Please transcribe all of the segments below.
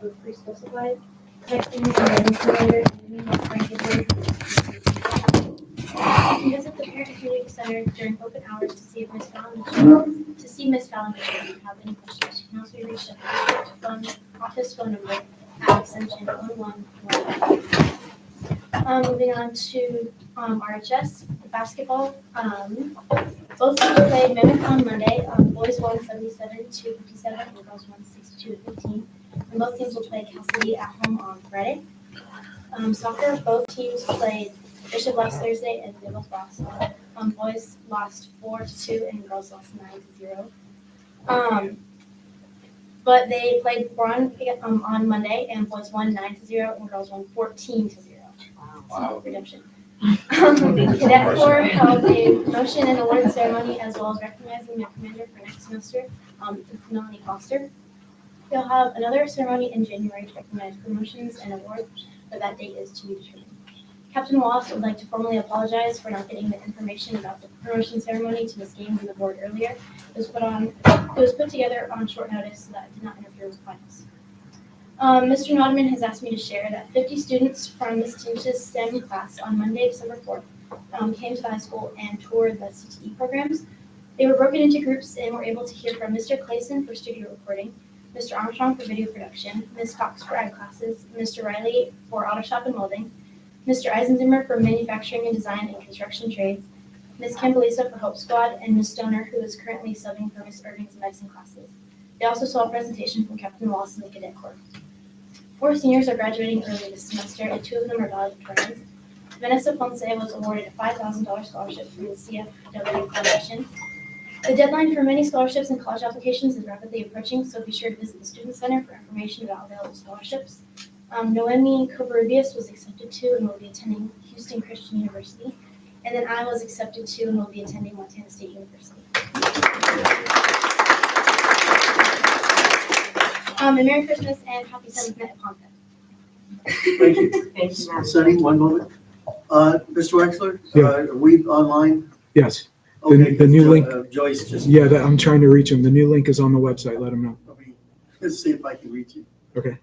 with free school supplies, texting and writing simulator, and meanwhile blanket We visit the Parent Community Center during open hours to see if Miss Fallon would have any questions. She can also be reached at the office phone number at extension 111. Moving on to RHS basketball. Both teams played Mammoth on Monday. Boys won 77-57 and girls won 62-15. And both teams will play Cassidy at home on Friday. Soccer, both teams played Bishop last Thursday and they both lost. Boys lost 4-2 and girls lost 9-0. But they played on Monday and boys won 9-0 and girls won 14-0. Wow. Redemption. Cadet Corps held a promotion and award ceremony as well as recognizing their commander for next semester, Melanie Foster. They'll have another ceremony in January to recognize promotions and awards, but that date is to be determined. Captain Wallace would like to formally apologize for not getting the information about the promotion ceremony to Ms. Gaines and the board earlier. It was put together on short notice so that it did not interfere with finals. Mr. Nodman has asked me to share that 50 students from Ms. Tinch's STEM class on Monday, December 4th, came to the high school and toured the CTE programs. They were broken into groups and were able to hear from Mr. Clayson for studio recording, Mr. Armstrong for video production, Ms. Cox for ag classes, Mr. Riley for auto shop and welding, Mr. Eisenzimmer for manufacturing and design and construction trades, Ms. Cambalisa for Hope Squad, and Ms. Stoner, who is currently subbing for Ms. Irving's medicine classes. They also saw a presentation from Captain Wallace in the Cadet Corps. 4 seniors are graduating early this semester, and 2 of them are valedictorians. Vanessa Ponce was awarded a $5,000 scholarship from the CFW Foundation. The deadline for many scholarships and college applications is rapidly approaching, so be sure to visit the Student Center for information about available scholarships. Noemi Covarrubias was accepted to and will be attending Houston Christian University. And then I was accepted to and will be attending Montana State University. And Merry Christmas and Happy 7th Night of Hanukkah. Thank you. Thank you. Sunny, one moment. Mr. Wexler, Yeah. are we online? Yes. Okay, The new link. Joyce just. Yeah, I'm trying to reach him. The new link is on the website. Let him know. Let's see if I can reach you. Okay.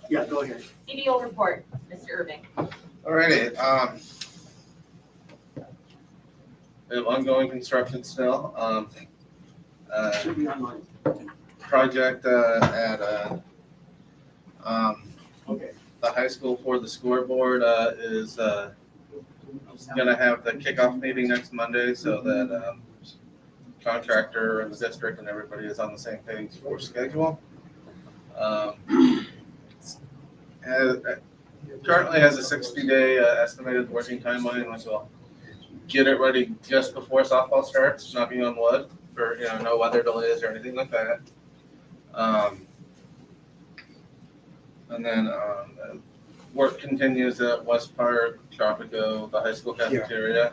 Yeah, go ahead. CBO report, Mr. Irving. Alrighty, we have ongoing construction still. Should be online. Project at Okay. the high school for the scoreboard is gonna have the kickoff meeting next Monday so that contractor and the district and everybody is on the same page for schedule. Currently has a 60-day estimated working timeline, which will get it ready just before softball starts, knocking on wood, for no weather delays or anything like that. And then work continues at West Park, Tropico, the high school cafeteria.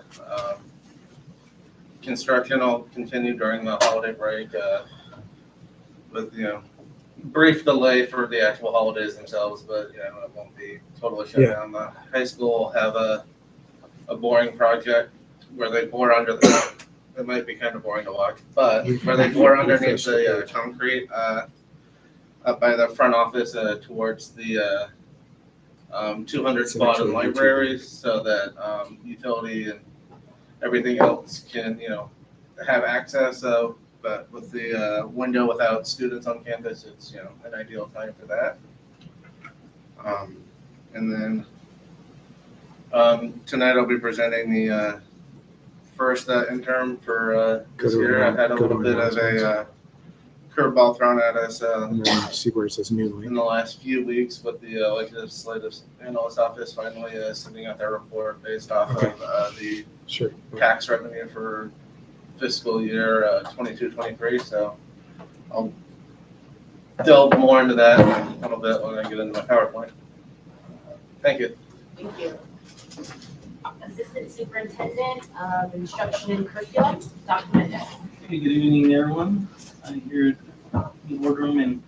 Construction will continue during the holiday break with brief delay for the actual holidays themselves, but it won't be totally shut down. The high school will have a boring project where they bore under the. It might be kind of boring to watch, but where they bore underneath the concrete up by the front office towards the 200 spot in libraries, so that utility and everything else can have access. But with the window without students on campus, it's an ideal time for that. And then tonight I'll be presenting the first interim for this year. I've had a little bit of a curveball thrown at us And then see where it says new in link. the last few weeks with the legislative analyst office finally sending out their report based off of the Sure. tax revenue for fiscal year 22-23. So I'll delve more into that a little bit when I get into my PowerPoint. Thank you. Thank you. Assistant Superintendent of Instruction and Curriculum, Dr. Mendez. Hey, good evening, everyone. Here in the boardroom and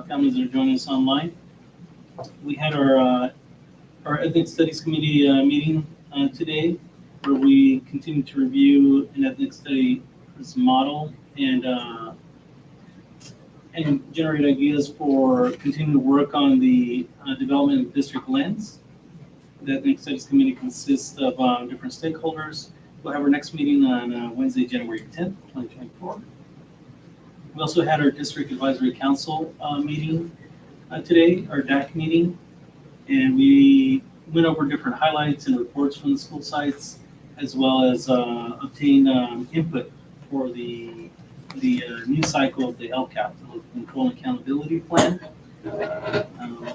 families that are joining us online. We had our Ethics Studies Committee meeting today, where we continue to review an ethics study model and generate ideas for continuing to work on the development of District Lens. That next studies committee consists of different stakeholders. We'll have our next meeting on Wednesday, January 10th, 2024. We also had our District Advisory Council meeting today, our DAC meeting, and we went over different highlights and reports from the school sites, as well as obtained input for the new cycle of the LCAP, the Local Control and Accountability Plan.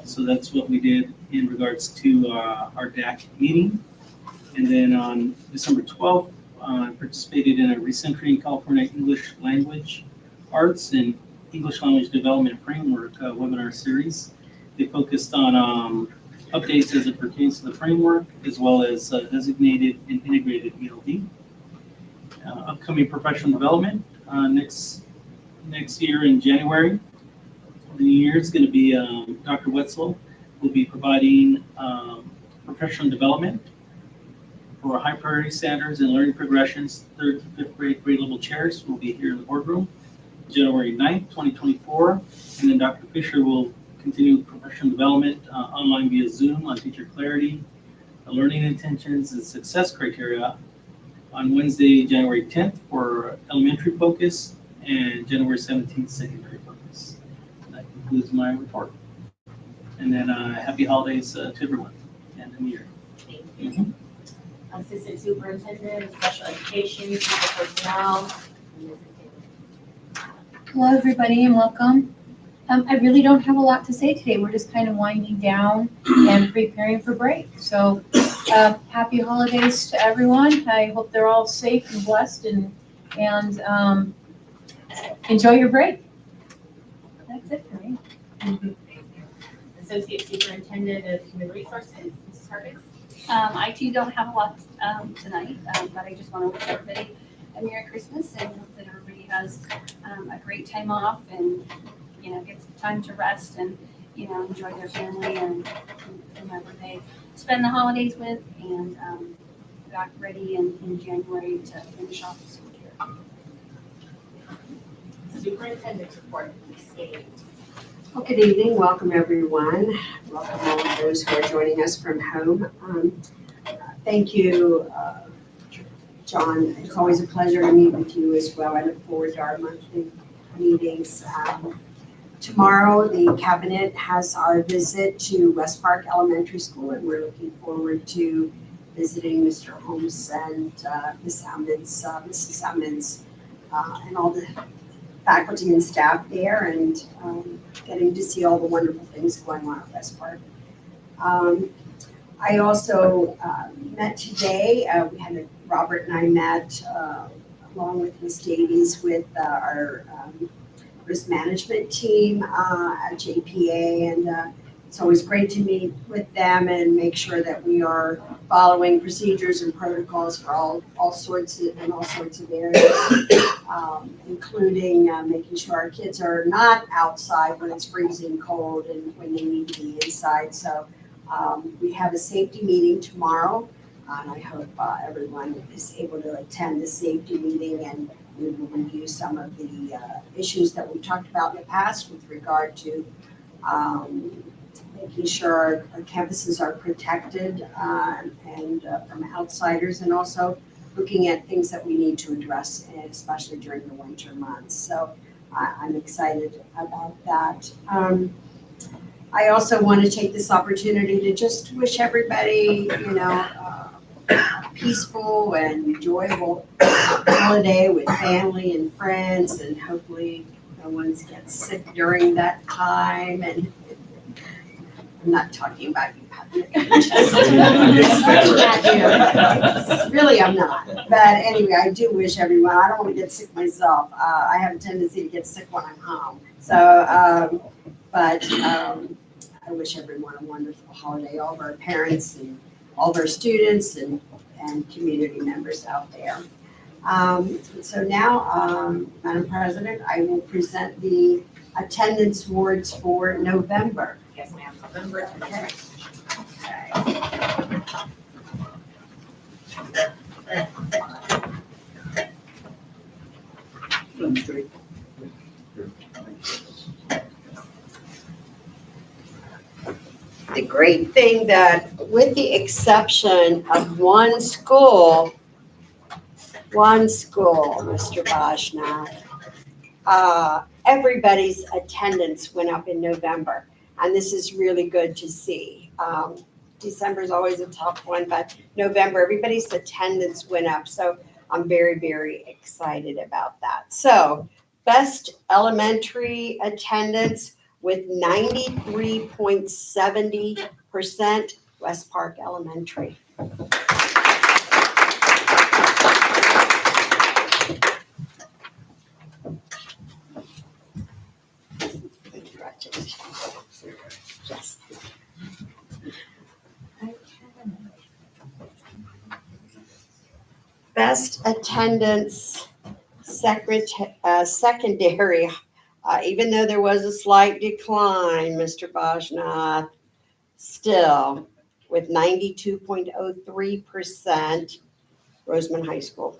So that's what we did in regards to our DAC meeting. And then on December 12th, I participated in a Recentering California English Language Arts and English Language Development Framework webinar series. They focused on updates as it pertains to the framework, as well as designated and integrated ELD. Upcoming professional development next year in January. The year is going to be Dr. Wetzel will be providing professional development for high priority standards and learning progressions. 3rd to 5th grade level chairs will be here in the boardroom January 9th, 2024. And then Dr. Fisher will continue professional development online via Zoom on teacher clarity, learning intentions, and success criteria on Wednesday, January 10th for elementary focus and January 17th, secondary focus. That concludes my report. And then happy holidays to everyone and the new year. Thank you. Assistant Superintendent of Special Education, Teacher Personnel. Hello, everybody, and welcome. I really don't have a lot to say today. We're just kind of winding down and preparing for break. So happy holidays to everyone. I hope they're all safe and blessed and enjoy your break. That's it for me. Associate Superintendent of Human Resources, Mrs. Hargis. I too don't have a lot tonight, but I just want to wish everybody a Merry Christmas and hope that everybody has a great time off and, gets time to rest and, enjoy their family and whomever they spend the holidays with and back ready in January to finish off the school year. Superintendent's report, Ms. Gaines. Well, good evening. Welcome, everyone. Welcome all of those who are joining us from home. Thank you, John. It's always a pleasure to meet with you as well. I look forward to our monthly meetings. Tomorrow, the cabinet has our visit to West Park Elementary School, and we're looking forward to visiting Mr. Holmes and Ms. Ammons, Mrs. Ammons, and all the faculty and staff there, and getting to see all the wonderful things going on at West Park. I also met today, Robert and I met along with Ms. Davies with our risk management team at JPA, and it's always great to meet with them and make sure that we are following procedures and protocols for all sorts of areas, including making sure our kids are not outside when it's freezing cold and when they need to be inside. So we have a safety meeting tomorrow, and I hope everyone is able to attend the safety meeting, and we will review some of the issues that we talked about in the past with regard to making sure our campuses are protected and from outsiders, and also looking at things that we need to address, especially during the winter months. So I'm excited about that. I also want to take this opportunity to just wish everybody, a peaceful and enjoyable holiday with family and friends, and hopefully no one gets sick during that time. And I'm not talking about you, Patrick. Really, I'm not. But anyway, I do wish everyone, I don't want to get sick myself. I have a tendency to get sick when I'm home. So, I wish everyone a wonderful holiday, all of our parents and all of our students and community members out there. So now, Madam President, I will present the attendance awards for November. Yes, ma'am. November. Okay. Demonstrate. The great thing that, with the exception of one school, Mr. Bajna, everybody's attendance went up in November, and this is really good to see. December is always a tough one, but November, everybody's attendance went up, so I'm very, very excited about that. So, best elementary attendance with 93.70%, West Park Elementary. Congratulations. Yes. Best attendance secondary, even though there was a slight decline, Mr. Bajnath, still with 92.03%, Roseman High School.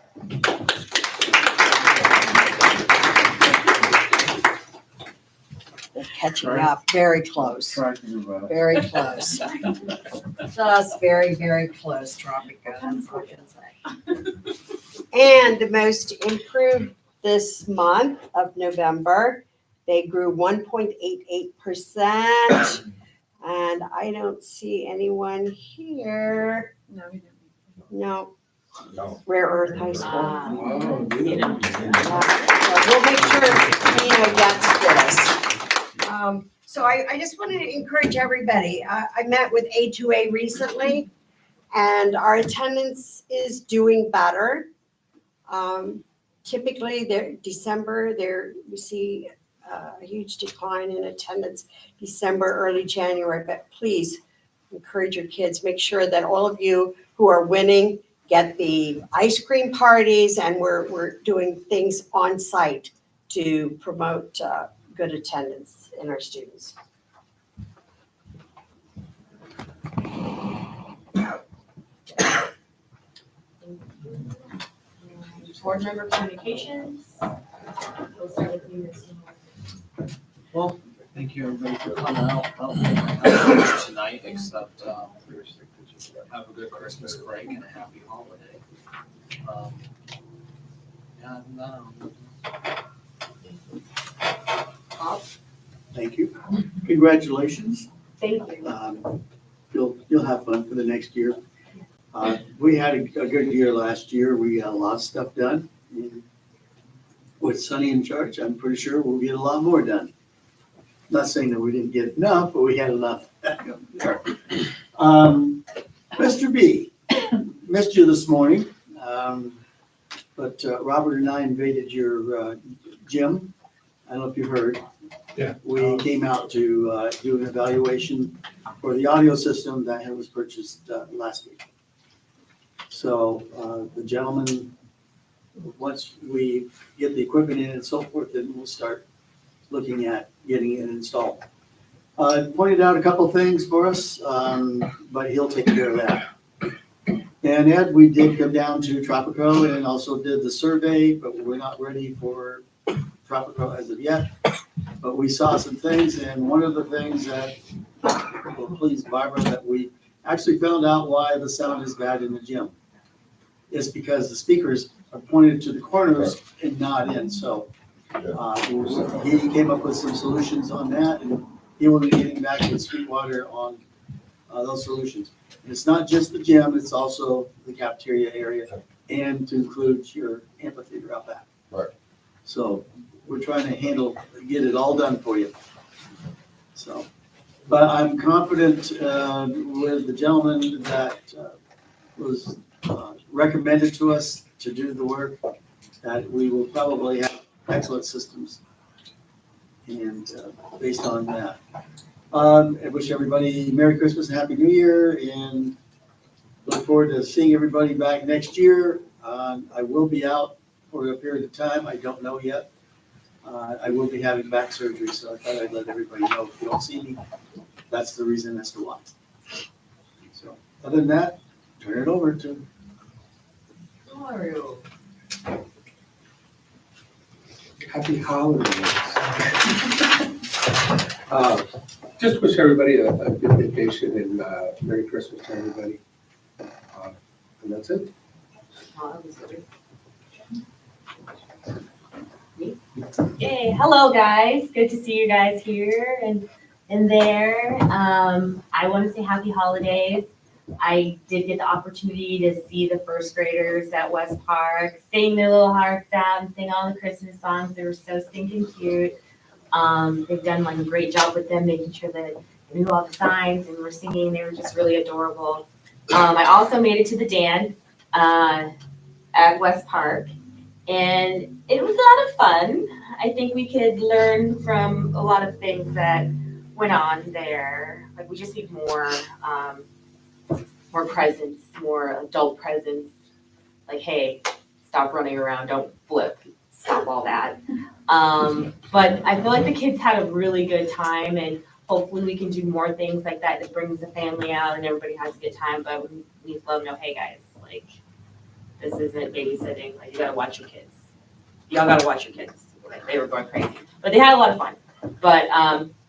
They're catching up, very close. Very close. Just very, very close, Tropico, that's all I can say. And the most improved this month of November, they grew 1.88%. And I don't see anyone here. No. Rare Earth High School. Yeah, so we'll make sure Nino gets this. So I just wanted to encourage everybody. I met with A2A recently, and our attendance is doing better. Typically, December, we see a huge decline in attendance, December, early January, but please encourage your kids. Make sure that all of you who are winning get the ice cream parties, and we're doing things on site to promote good attendance in our students. Board member communications. We'll start with you, Ms. Seymour. Well, thank you everybody for coming out. I don't think I have much tonight except have a good Christmas break and a happy holiday. Thank you. Congratulations. Thank you. You'll have fun for the next year. We had a good year last year. We got a lot of stuff done. And with Sonny in charge, I'm pretty sure we'll get a lot more done. Not saying that we didn't get enough, but we had enough. Mr. B, missed you this morning, but Robert and I invaded your gym. I don't know if you heard. Yeah. We came out to do an evaluation for the audio system that was purchased last week. So the gentleman, once we get the equipment in and so forth, then we'll start looking at getting it installed. Pointed out a couple things for us, but he'll take care of that. And Ed, we did come down to Tropico and also did the survey, but we're not ready for Tropico as of yet. But we saw some things, and one of the things that will please Barbara, that we actually found out why the sound is bad in the gym. It's because the speakers are pointed to the corners and not in. So he came up with some solutions on that, and he will be getting back with Sweetwater on those solutions. And it's not just the gym, it's also the cafeteria area, and to include your amphitheater out back. Right. So we're trying to get it all done for you. So, but I'm confident with the gentleman that was recommended to us to do the work, that we will probably have excellent systems. And based on that, I wish everybody Merry Christmas and Happy New Year, and look forward to seeing everybody back next year. I will be out for a period of time. I don't know yet. I will be having back surgery, so I thought I'd let everybody know. If you don't see me, that's the reason as to why. So other than that, turn it over to Mario. Happy holidays. Just wish everybody a good vacation and Merry Christmas to everybody. And that's it. Yay, hello guys, good to see you guys here and there. I want to say happy holidays. I did get the opportunity to see the first graders at West Park, sing their little hearts out and sing all the Christmas songs. They were so stinking cute. They've done like a great job with them, making sure that they knew all the signs and were singing. They were just really adorable. I also made it to the dance at West Park, and it was a lot of fun. I think we could learn from a lot of things that went on there. Like we just need more presence, more adult presence. Like, hey, stop running around, don't flip, stop all that. But I feel like the kids had a really good time, and hopefully we can do more things like that that brings the family out and everybody has a good time. But we need to let them know, hey guys, like this isn't babysitting. Like you gotta watch your kids. Y'all gotta watch your kids. Like, they were going crazy, but they had a lot of fun. But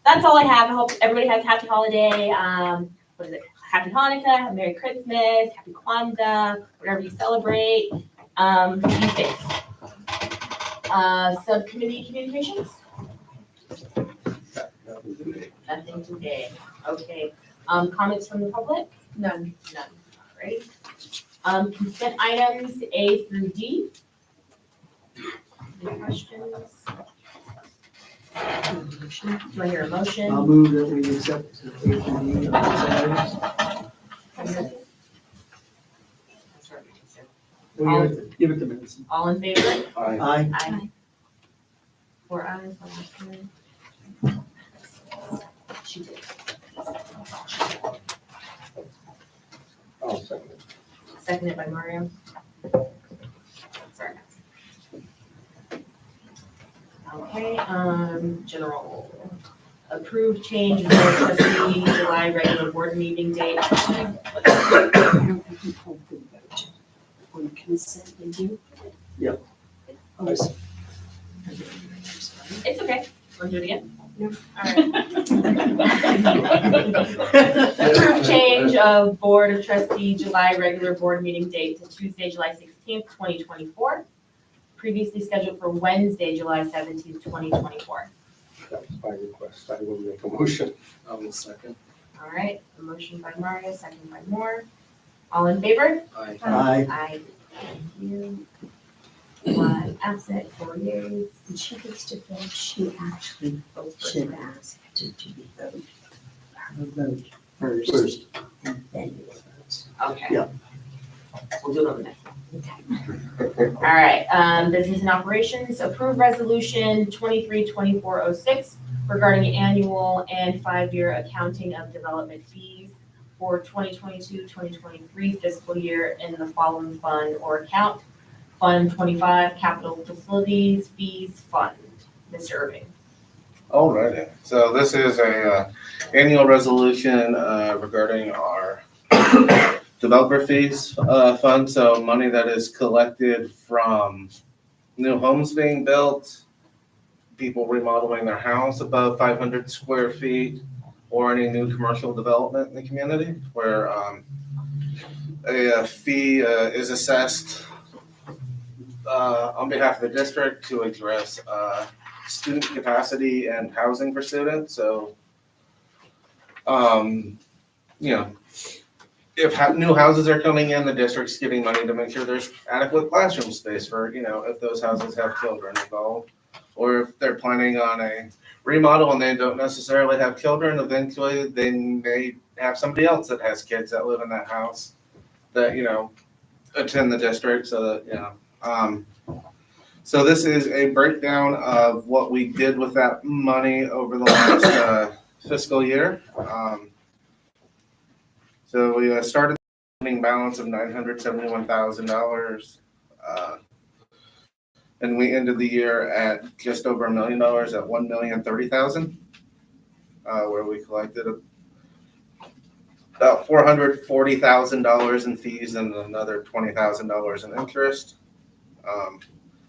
that's all I have. I hope everybody has a happy holiday. What is it? Happy Hanukkah, Merry Christmas, Happy Kwanzaa, whatever you celebrate. Be safe. Subcommittee communications? Nothing today. Okay. Comments from the public? None. Great. Consent items A through D. Any questions? Do I hear a motion? I'll move that we accept the A and D on consent items. We'll give it to Vincent. All in favor? Aye. Aye. 4 ayes, 1 absent. She did. I'll second it. Seconded by Mario. Sorry. Okay, general. Approved change of board trustee July regular board meeting date. I don't think we called for the vote. On consent, did you? Yep. Oh, It's okay. Want to do it again? No. All right. Approved change of board of trustee July regular board meeting date to Tuesday, July 16th, 2024. Previously scheduled for Wednesday, July 17th, 2024. That was my request. I will make a motion. I will second. All right, a motion by Mario, second by Moore. All in favor? Aye. Aye. Aye. Thank you. 1 absent, 4 yeas. And she gets to vote, she actually should ask to do the vote. Her vote first, and then you vote. Okay. Yeah. We'll do it on the next one. All right, business and operations, approve resolution 232406 regarding annual and 5-year accounting of development fees for 2022-2023 fiscal year in the following fund or account. Fund 25, capital facilities fees fund. Mr. Irving. Alrighty, so this is a annual resolution regarding our developer fees fund, so money that is collected from new homes being built, people remodeling their house above 500 square feet, or any new commercial development in the community where a fee is assessed on behalf of the district to address student capacity and housing for students. So, if new houses are coming in, the district's giving money to make sure there's adequate classroom space for, if those houses have children involved. Or if they're planning on a remodel and they don't necessarily have children, eventually they may have somebody else that has kids that live in that house that, attend the district so that, so this is a breakdown of what we did with that money over the last fiscal year. So we started the opening balance of $971,000, and we ended the year at just over $1 million at $1,030,000, where we collected about $440,000 in fees and another $20,000 in interest.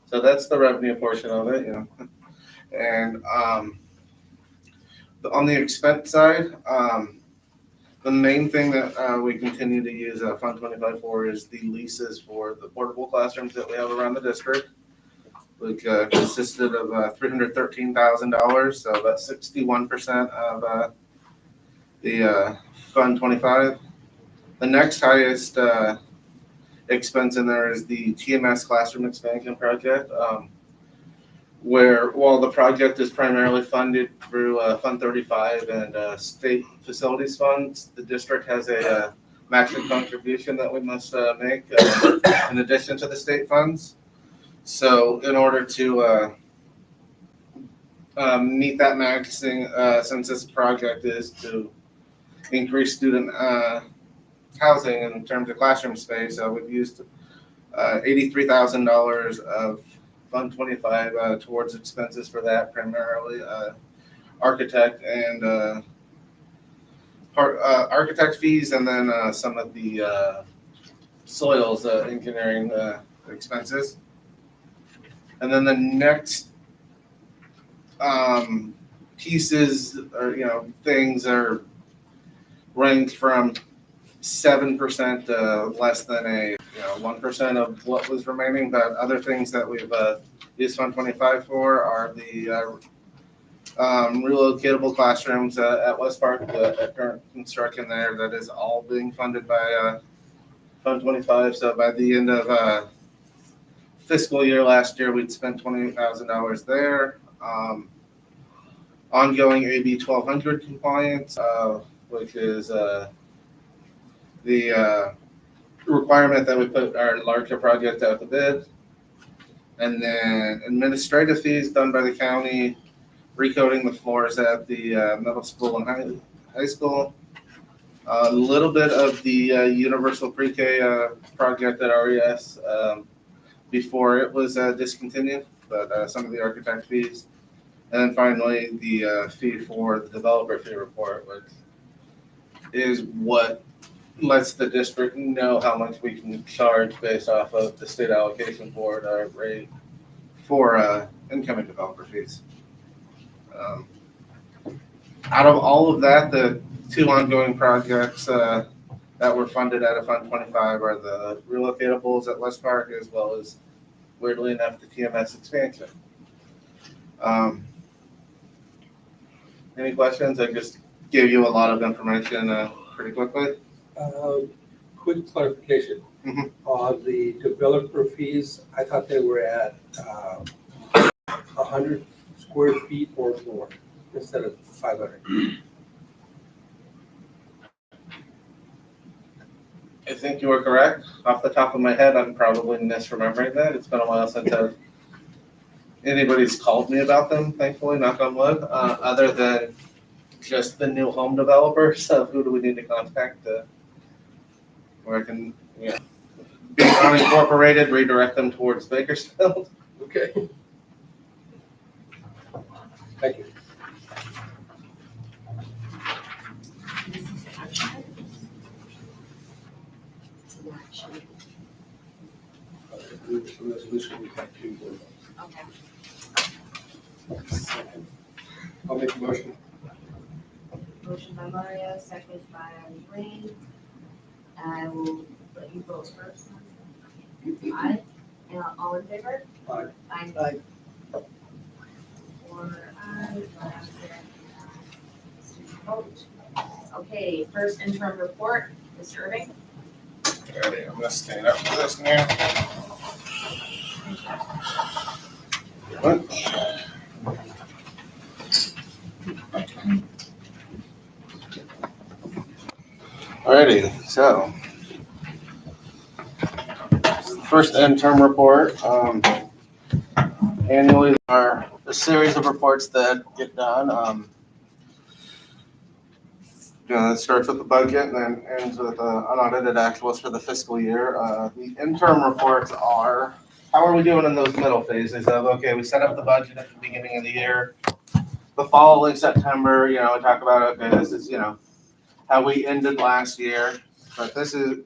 So that's the revenue portion of it, And on the expense side, the main thing that we continue to use Fund 25 for is the leases for the portable classrooms that we have around the district. Which consisted of $313,000, so about 61% of the Fund 25. The next highest expense in there is the TMS classroom expansion project, where while the project is primarily funded through Fund 35 and state facilities funds, the district has a matching contribution that we must make in addition to the state funds. So in order to meet that maxing, since this project is to increase student housing in terms of classroom space, we've used $83,000 of Fund 25 towards expenses for that, primarily architect and architect fees, and then some of the soils engineering expenses. And then the next pieces or things are range from 7% to less than 1% of what was remaining. But other things that we've used Fund 25 for are the relocatable classrooms at West Park, the current construction there that is all being funded by Fund 25. So by the end of fiscal year last year, we'd spent $28,000 there. Ongoing AB 1200 compliance, which is the requirement that we put our larger project out to bid. And then administrative fees done by the county, recoating the floors at the middle school and high school. A little bit of the universal pre-K project at RES before it was discontinued, but some of the architect fees. And then finally, the fee for the developer fee report, which is what lets the district know how much we can charge based off of the state allocation board rate for incoming developer fees. Out of all of that, the two ongoing projects that were funded out of Fund 25 are the relocatables at West Park, as well as, weirdly enough, the TMS expansion. Any questions? I just gave you a lot of information pretty quickly. Quick clarification. Mhm. On the developer fees, I thought they were at 100 square feet or more instead of 500. I think you were correct. Off the top of my head, I'm probably misremembering that. It's been a while since anybody's called me about them, thankfully, knock on wood, other than just the new home developers. So who do we need to contact where I can be unincorporated, redirect them towards Bakersfield? Okay. Thank you. Resolution we have to vote on. I'll make a motion. Motion by Mario, second by Wayne. I will let you vote first. Aye. And all in favor? Aye. Aye. Aye. Or aye. Vote. Okay, first interim report, Mr. Irving. Ready, I'm gonna stand up for this now. Alrighty, so first interim report. Annually, there are a series of reports that get done. It starts with the budget and then ends with unaudited actuals for the fiscal year. The interim reports are, how are we doing in those middle phases of, okay, we set up the budget at the beginning of the year. The following September, we talk about, okay, this is, how we ended last year. But this is,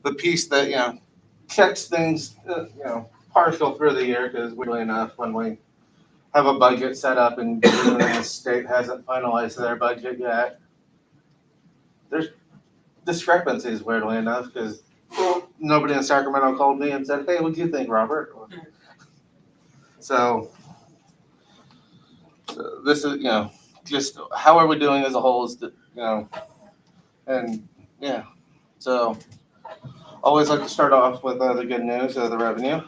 the piece that, checks things, partial through the year because weirdly enough, when we have a budget set up and the state hasn't finalized their budget yet, there's discrepancies weirdly enough because nobody in Sacramento called me and said, "Hey, what do you think, Robert?" So this is, just how are we doing as a whole is, and yeah. So always like to start off with the good news of the revenue.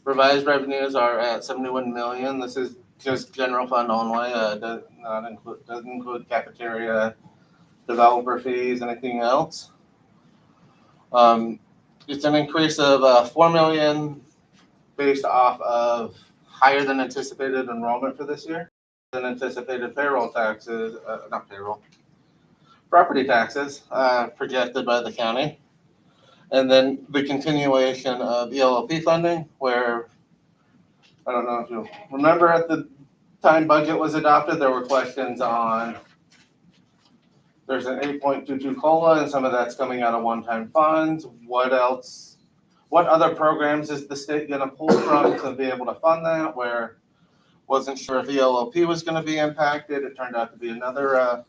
Revised revenues are at 71 million. This is just general fund only. Doesn't include cafeteria, developer fees, anything else. It's an increase of 4 million based off of higher than anticipated enrollment for this year, than anticipated property taxes projected by the county. And then the continuation of ELLP funding, where I don't know if you remember at the time budget was adopted, there were questions on there's an 8.22 COLA and some of that's coming out of one-time funds. What else? What other programs is the state going to pull from to be able to fund that? Where wasn't sure if ELLP was going to be impacted. It turned out to be another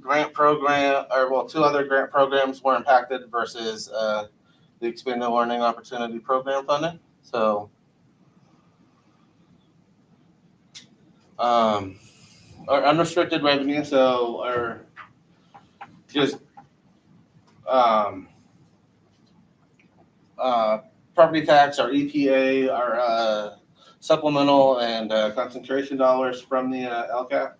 grant program, two other grant programs were impacted versus the Expanded Learning Opportunity Program funding. So, our unrestricted revenue, so our just property tax, our EPA, our supplemental and concentration dollars from the LCAP.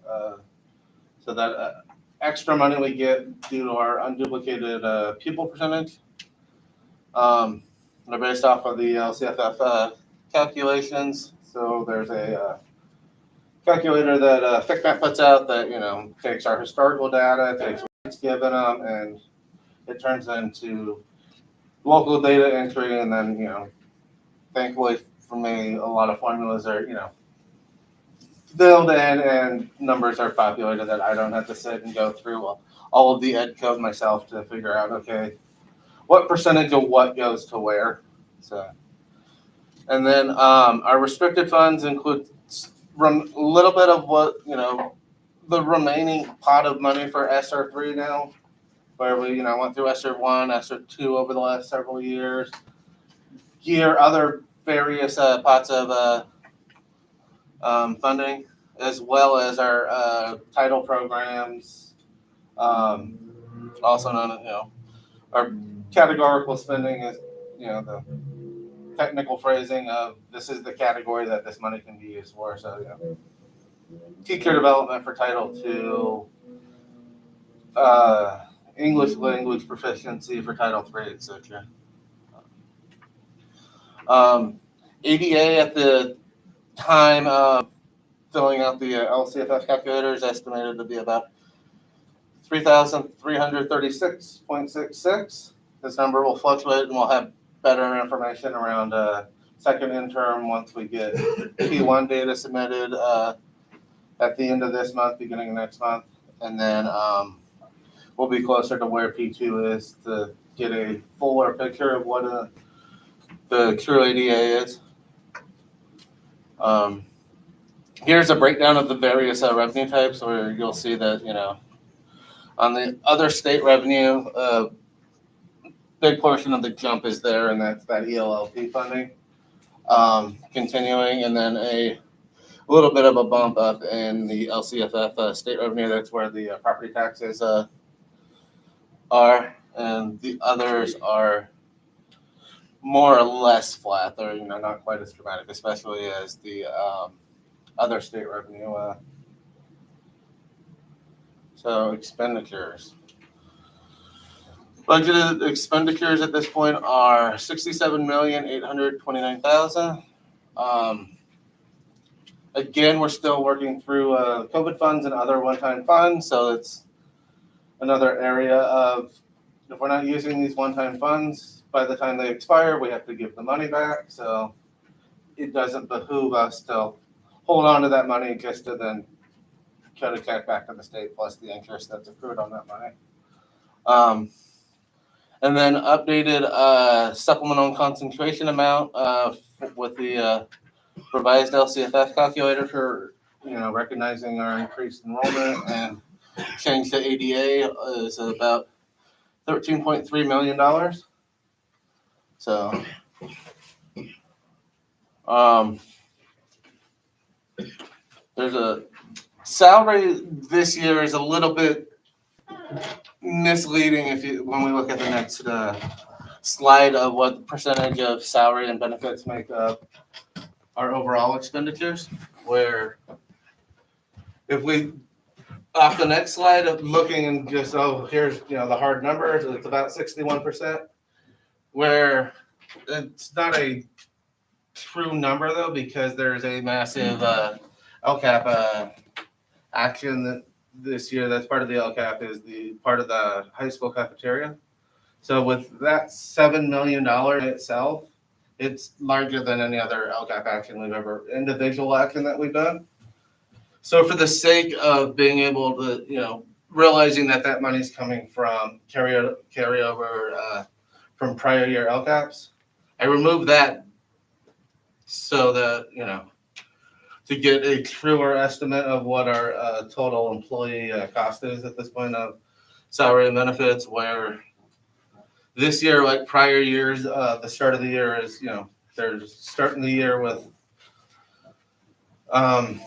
So that extra money we get due to our unduplicated pupil percentage. They're based off of the LCFF calculations. So there's a calculator that FICMAT puts out that takes our historical data, takes what's given them, and it turns into local data entry. And then thankfully for me, a lot of formulas are filled in and numbers are populated that I don't have to sit and go through all of the ed code myself to figure out, okay, what percentage of what goes to where. So, and then our restricted funds include a little bit of what, the remaining pot of money for ESSER 3 now, where we, went through ESSER 1, ESSER 2 over the last several years. Here, other various pots of funding, as well as our title programs, also known as, our categorical spending is, the technical phrasing of this is the category that this money can be used for. So, teacher development for Title II, English language proficiency for Title III, etc. ADA at the time of filling out the LCFF calculator is estimated to be about 3,336.66. This number will fluctuate and we'll have better information around second interim once we get P1 data submitted at the end of this month, beginning of next month. And then we'll be closer to where P2 is to get a fuller picture of what the true ADA is. Here's a breakdown of the various revenue types where you'll see that, on the other state revenue, big portion of the jump is there, and that's that ELLP funding continuing, and then a little bit of a bump up in the LCFF state revenue. That's where the property taxes are, and the others are more or less flat. They're not quite as dramatic, especially as the other state revenue. So expenditures. Budgeted expenditures at this point are $67,829,000. Again, we're still working through COVID funds and other one-time funds, so it's another area of if we're not using these one-time funds, by the time they expire, we have to give the money back. So it doesn't behoove us to hold on to that money just to then cut a check back to the state plus the interest that's accrued on that money. And then updated supplemental concentration amount with the revised LCFS calculator for recognizing our increased enrollment, and change to ADA is about $13.3 million. So there's a salary this year is a little bit misleading when we look at the next slide of what percentage of salary and benefits make up our overall expenditures, where if we off the next slide of looking and just here's the hard numbers, it's about 61%, where it's not a true number though, because there's a massive LCAP action that this year that's part of the LCAP is the part of the high school cafeteria. So with that $7 million in itself, it's larger than any other LCAP action we've ever, individual action that we've done. So for the sake of being able to, realizing that money's coming from carryover from prior year LCAPs, I removed that so that, to get a truer estimate of what our total employee cost is at this point of salary and benefits, where this year, like prior years, the start of the year is, they're starting the year with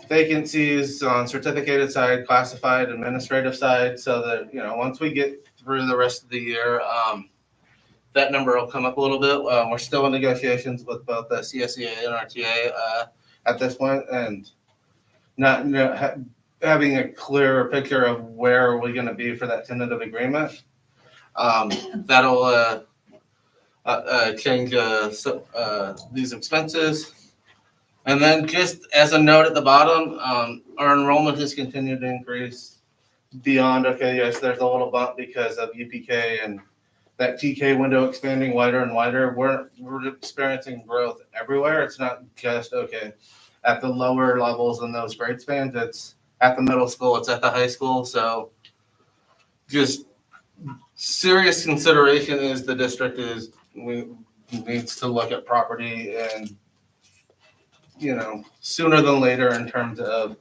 vacancies on certificated side, classified, administrative side, so that, once we get through the rest of the year, that number will come up a little bit. We're still in negotiations with both the CSEA and RTA at this point, and not having a clearer picture of where are we going to be for that tentative agreement. That'll change these expenses. And then just as a note at the bottom, our enrollment has continued to increase beyond, yes, there's a little bump because of UPK and that TK window expanding wider and wider. We're experiencing growth everywhere. It's not just, at the lower levels in those grade spans. It's at the middle school. It's at the high school. So just serious consideration is the district needs to look at property and, sooner than later in terms of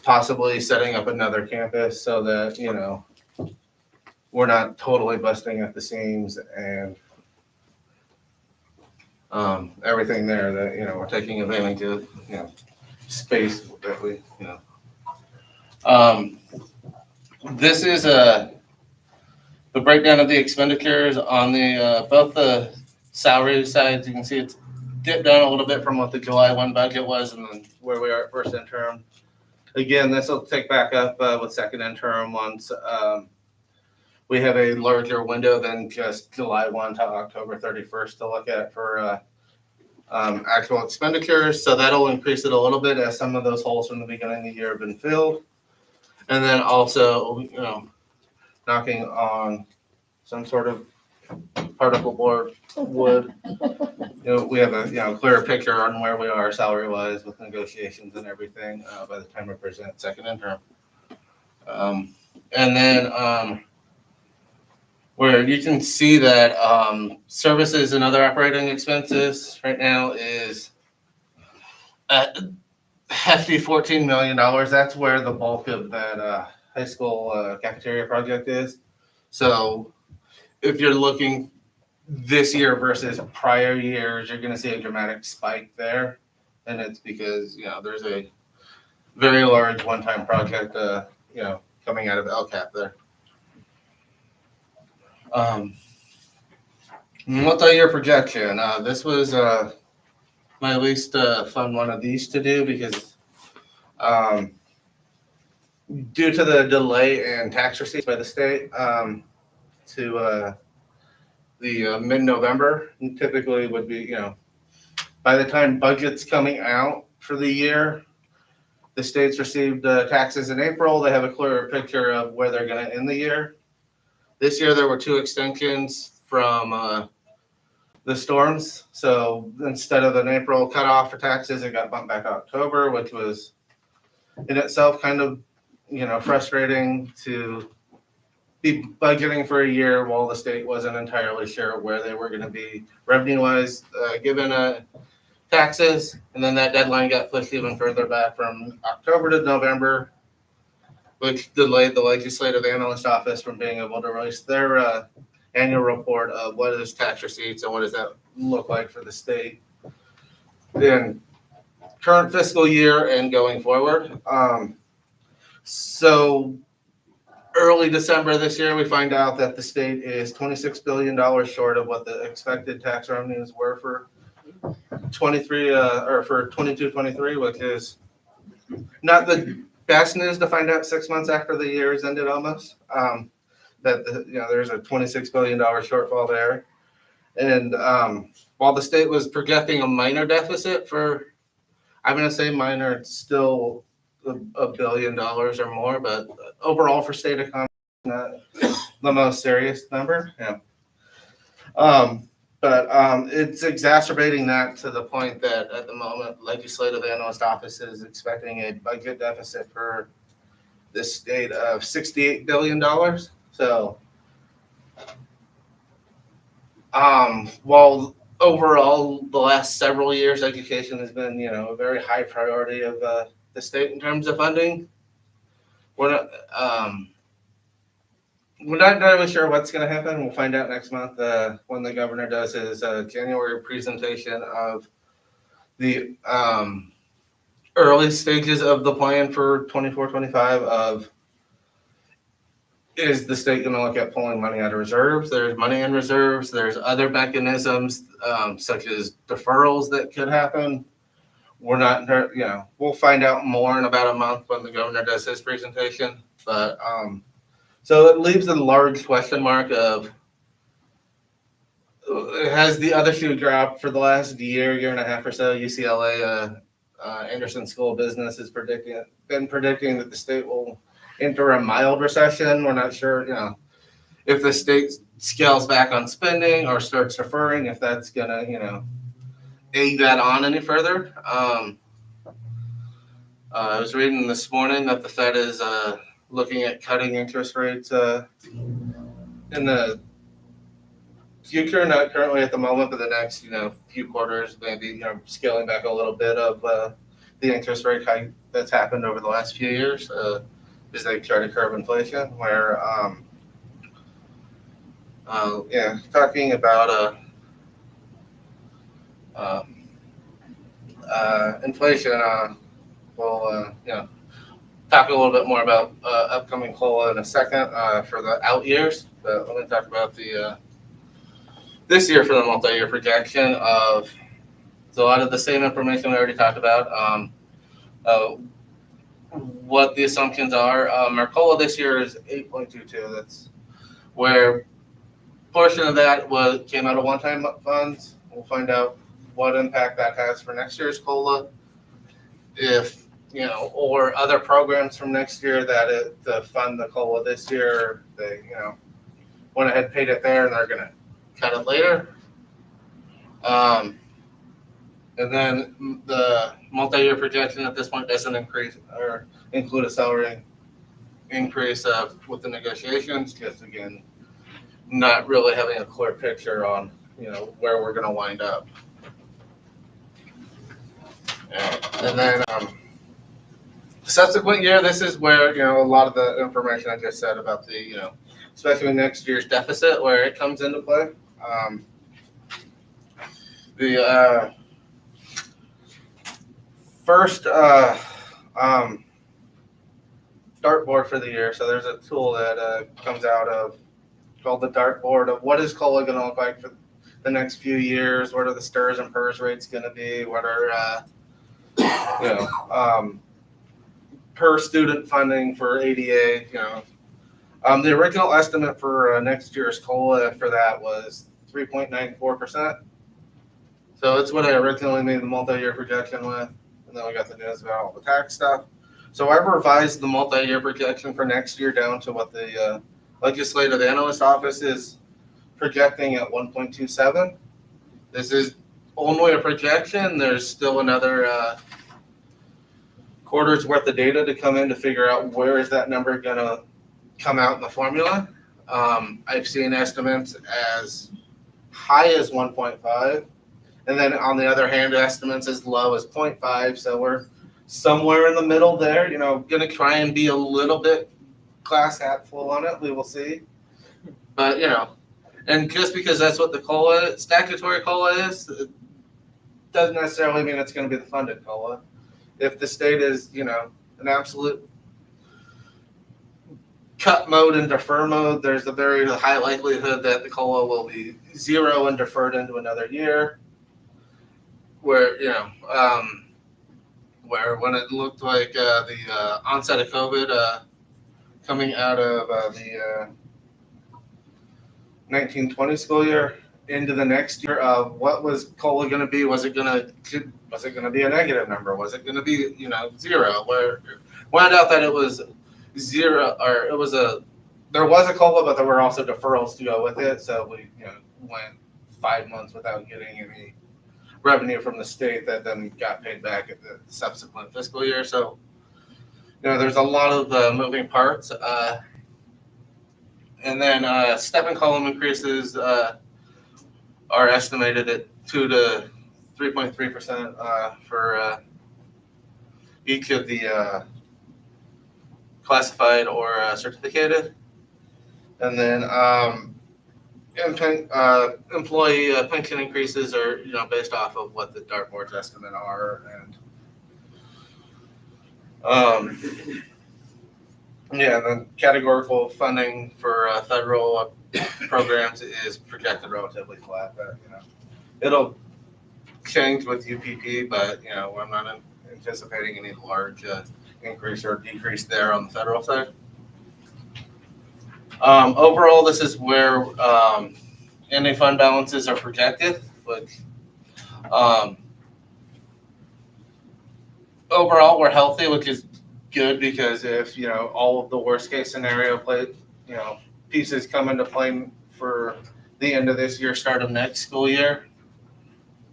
possibly setting up another campus so that, we're not totally busting at the seams and everything there that, we're taking advantage of, space that we, this is the breakdown of the expenditures on the both the salary sides. You can see it's dipped down a little bit from what the July 1 budget was and then where we are at first interim. Again, this will take back up with second interim once we have a larger window than just July 1 to October 31st to look at for actual expenditures. So that'll increase it a little bit as some of those holes from the beginning of the year have been filled. And then also, knocking on some sort of particle board wood. We have a clearer picture on where we are salary wise with negotiations and everything by the time we present second interim. And then where you can see that services and other operating expenses right now is a hefty $14 million. That's where the bulk of that high school cafeteria project is. So if you're looking this year versus prior years, you're going to see a dramatic spike there. And it's because, there's a very large one-time project, coming out of LCAP there. Multi-year projection. This was my least fun one of these to do because due to the delay in tax receipts by the state to the mid-November, typically would be, by the time budget's coming out for the year, the states received taxes in April. They have a clearer picture of where they're going to end the year. This year, there were 2 extensions from the storms. So instead of an April cutoff for taxes, it got bumped back to October, which was in itself kind of, frustrating to be budgeting for a year while the state wasn't entirely sure where they were going to be revenue-wise, given taxes. And then that deadline got pushed even further back from October to November, which delayed the legislative analyst office from being able to release their annual report of what is tax receipts and what does that look like for the state in current fiscal year and going forward. So early December this year, we find out that the state is $26 billion short of what the expected tax revenues were for 22-23, which is not the best news to find out 6 months after the year is ended almost. There's a $26 billion shortfall there. And while the state was projecting a minor deficit for, I'm going to say minor, it's still $1 billion or more, but overall for state economy, not the most serious number. Yeah. But it's exacerbating that to the point that at the moment, legislative analyst office is expecting a budget deficit for the state of $68 billion. So while overall the last several years education has been, a very high priority of the state in terms of funding, we're not entirely sure what's going to happen. We'll find out next month when the governor does his January presentation of the early stages of the plan for 24-25 of, is the state going to look at pulling money out of reserves? There's money in reserves. There's other mechanisms such as deferrals that could happen. We're not, we'll find out more in about a month when the governor does his presentation. But so it leaves a large question mark of, has the other shoe dropped for the last year and a half or so? UCLA, Anderson School of Business has been predicting that the state will enter a mild recession. We're not sure, if the state scales back on spending or starts deferring, if that's gonna, egg that on any further. I was reading this morning that the Fed is looking at cutting interest rates in the future, not currently at the moment, but the next, few quarters, maybe, scaling back a little bit of the interest rate hike that's happened over the last few years as they try to curb inflation, where, talking about inflation, we'll, talk a little bit more about upcoming COLA in a second for the out years, but let me talk about the this year for the multi-year projection of a lot of the same information we already talked about. What the assumptions are. Our COLA this year is 8.22. That's where portion of that came out of one-time funds. We'll find out what impact that has for next year's COLA. If or other programs from next year that to fund the COLA this year, they went ahead and paid it there, and they're going to cut it later. And then the multi-year projection at this point doesn't increase or include a salary increase with the negotiations, just again, not really having a clear picture on where we're going to wind up. And then subsequent year, this is where a lot of the information I just said about the especially next year's deficit, where it comes into play. The first dartboard for the year. So there's a tool that comes out of called the dartboard of what is COLA going to look like for the next few years. What are the STRS and PERS rates going to be? What are per student funding for ADA? The original estimate for next year's COLA for that was 3.94%. So it's what I originally made the multi-year projection with, and then we got the news about all the tax stuff. So I revised the multi-year projection for next year down to what the legislative analyst office is projecting at 1.27. This is only a projection. There's still another quarter's worth of data to come in to figure out where is that number going to come out in the formula. I've seen estimates as high as 1.5, and then on the other hand, estimates as low as 0.5. So we're somewhere in the middle there. Gonna try and be a little bit glass half full on it. We will see, but and just because that's what the statutory COLA is, it doesn't necessarily mean it's going to be the funded COLA. If the state is, an absolute cut mode and defer mode, there's a very high likelihood that the COLA will be zero and deferred into another year. Where, where when it looked like the onset of COVID coming out of the 1920 school year into the next year, what was COLA going to be? Was it going to be a negative number? Was it going to be zero? Where found out that it was zero, or there was a COLA, but there were also deferrals to go with it. So we went 5 months without getting any revenue from the state that then got paid back at the subsequent fiscal year. So there's a lot of moving parts. And then step and column increases are estimated at 2 to 3.3% for each of the classified or certificated. And then employee pension increases are based off of what the dartboard's estimate are, and then categorical funding for federal programs is projected relatively flat. But it'll change with UPP, but I'm not anticipating any large increase or decrease there on the federal side. Overall, this is where ending fund balances are projected. But overall, we're healthy, which is good, because if all of the worst case scenario pieces come into play for the end of this year, start of next school year,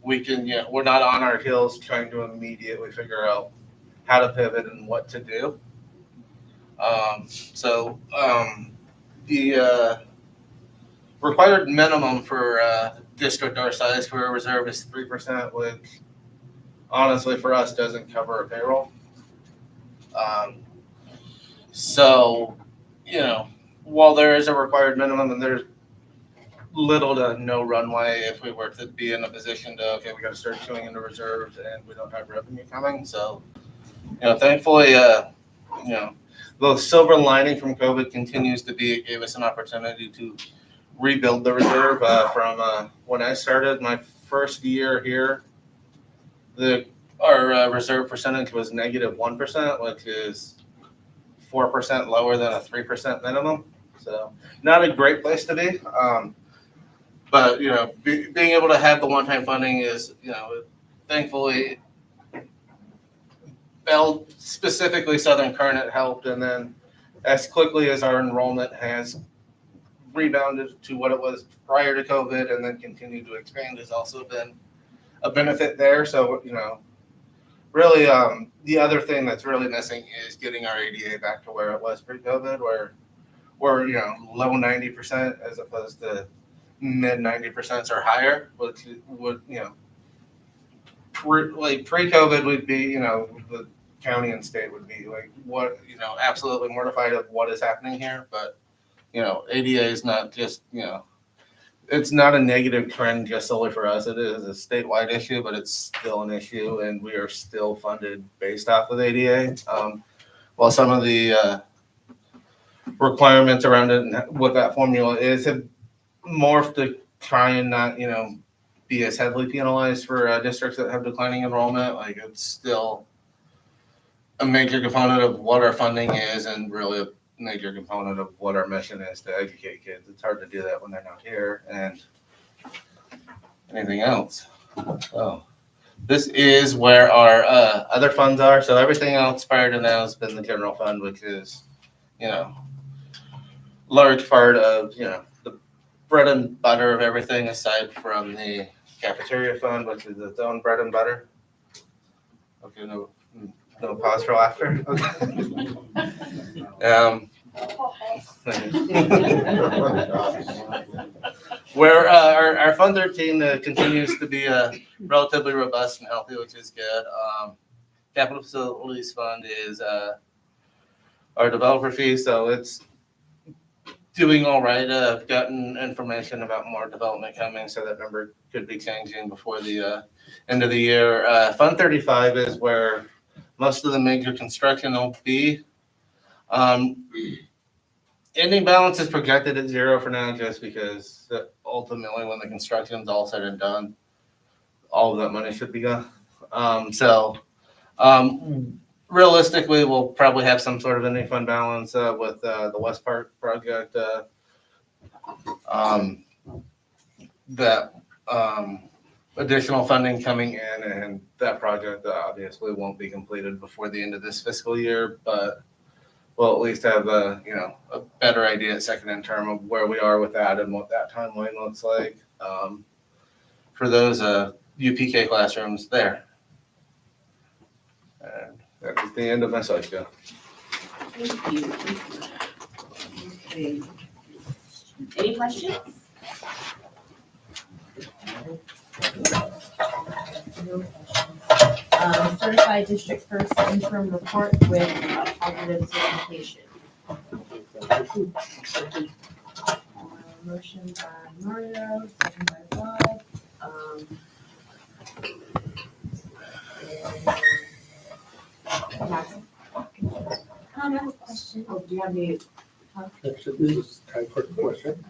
we can we're not on our heels trying to immediately figure out how to pivot and what to do. The required minimum for district our size for a reserve is 3%, which honestly for us doesn't cover a payroll. While there is a required minimum, and there's little to no runway if we were to be in a position to, we got to start chewing into reserves and we don't have revenue coming. So, thankfully, the silver lining from COVID continues to be it gave us an opportunity to rebuild the reserve from when I started my first year here. Our reserve percentage was -1%, which is 4% lower than a 3% minimum. So not a great place to be. But being able to have the one-time funding is, thankfully, specifically Southern Current, it helped. And then as quickly as our enrollment has rebounded to what it was prior to COVID and then continued to expand, has also been a benefit there. So, really, the other thing that's really missing is getting our ADA back to where it was pre-COVID, where we're, low 90% as opposed to mid 90% or higher, which would, pre-COVID would be, the county and state would be absolutely mortified of what is happening here. But, ADA is not just, it's not a negative trend just solely for us. It is a statewide issue, but it's still an issue, and we are still funded based off of ADA. While some of the requirements around it and what that formula is have morphed to try and not, be as heavily penalized for districts that have declining enrollment, it's still a major component of what our funding is, and really a major component of what our mission is to educate kids. It's hard to do that when they're not here. And anything else? Oh, this is where our other funds are. So everything else prior to now has been the general fund, which is, large part of, the bread and butter of everything, aside from the cafeteria fund, which is its own bread and butter. Okay, no pause for laughter. Okay. Where our Fund 13 continues to be relatively robust and healthy, which is good. Capital Facilities Fund is our developer fee, so it's doing all right. I've gotten information about more development coming, so that number could be changing before the end of the year. Fund 35 is where most of the major construction will be. Ending balance is projected at 0 for now, just because ultimately when the construction's all said and done, all of that money should be gone. Realistically, we'll probably have some sort of ending fund balance with the West Park project. That additional funding coming in, and that project obviously won't be completed before the end of this fiscal year, but we'll at least have a better idea at second in term of where we are with that and what that timeline looks like for those UPK classrooms there. And that is the end of my slideshow. Thank you. Okay. Any questions? No questions. Certified district first interim report with positive certification. Motion by Mario, second by Bob. Max, I have a question. oh, do you have any? Actually, this is time for the question.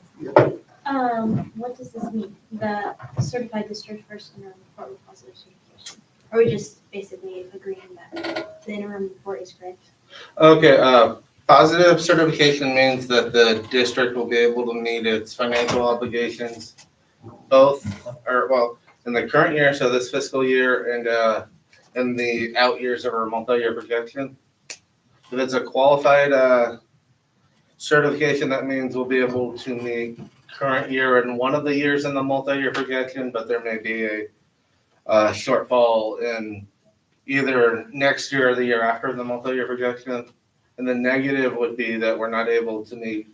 What does this mean? The certified district first interim report with positive certification? Are we just basically agreeing that the interim report is correct? Okay, positive certification means that the district will be able to meet its financial obligations, both, in the current year, so this fiscal year, and in the out years of our multi-year projection. If it's a qualified certification, that means we'll be able to meet current year and one of the years in the multi-year projection, but there may be a shortfall in either next year or the year after the multi-year projection. And the negative would be that we're not able to meet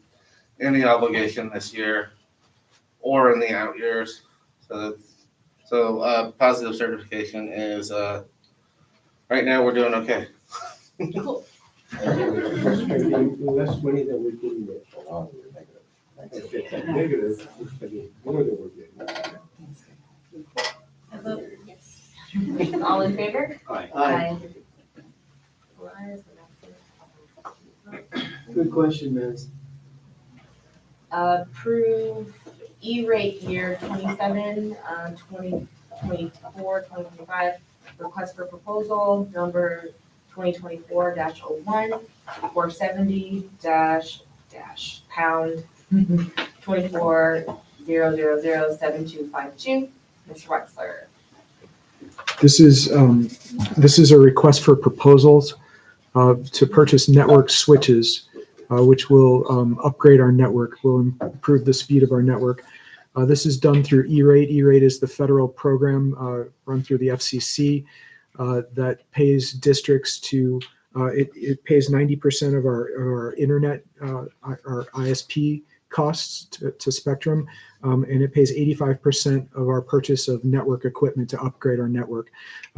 any obligation this year or in the out years. So positive certification is right now we're doing okay. Cool. Less money than we're getting there. If it's negative, we're spending more than we're getting. I vote yes. All in favor? Aye. Good question, Miss. Approve E-rate year 27, 2024, 2025, request for proposal number 2024-01, 470-pound 24,000,7252. Mr. Wexler. This is a request for proposals to purchase network switches, which will upgrade our network, will improve the speed of our network. This is done through E-rate. E-rate is the federal program run through the FCC that pays districts to, it pays 90% of our internet, our ISP costs to Spectrum, and it pays 85% of our purchase of network equipment to upgrade our network.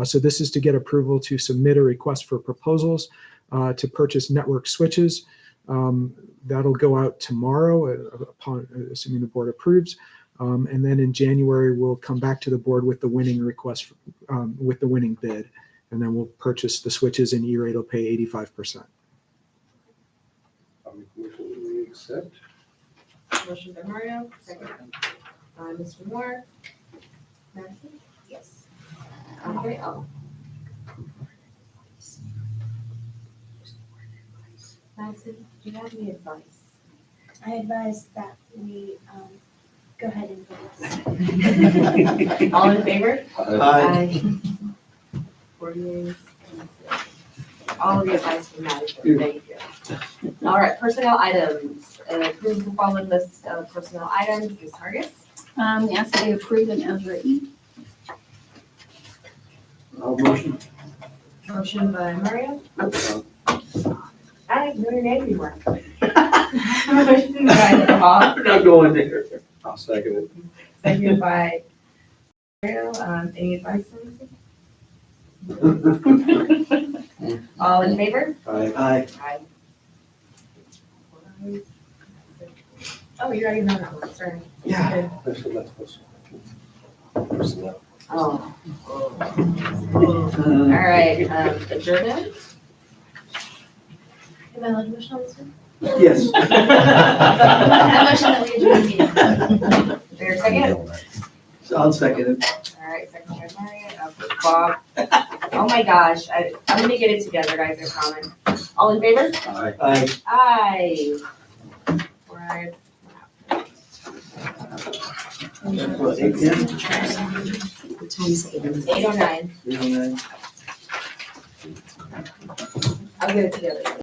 So this is to get approval to submit a request for proposals to purchase network switches. That'll go out tomorrow, upon assuming the board approves. And then in January, we'll come back to the board with the winning request, with the winning bid. And then we'll purchase the switches, and E-rate will pay 85%. I'll make a motion that we accept. Motion by Mario, second by Mr. Moore. Madison? Yes. Okay, Madison, do you have any advice? I advise that we go ahead and vote yes. All in favor? Aye. 4 years. All of the advice from Madison, thank you. All right, personnel items. Approve the following list of personnel items. Ms. Hargis? We ask that you approve them as written. Motion. Motion by Mario. I don't know your name anymore. Motion by Bob, We're not going there. I'll second it. seconded by Mario. Any advice on this? All in favor? Aye. Aye. Oh, you're already on that one, sorry. Yeah. That's what that's supposed to. Personnel. Oh. All right, adjournment? Am I allowed to motion on this one? Yes. I motion that we adjourn the meeting. Is there a second? So I'll second it. All right, second by Mario, Bob. Oh my gosh, I'm gonna get it together, guys, I promise. All in favor? Aye. Aye. Aye. Four ayes. What, 8 p.m.? The time's 8:09. 8:09. 3:09. I'll get it together.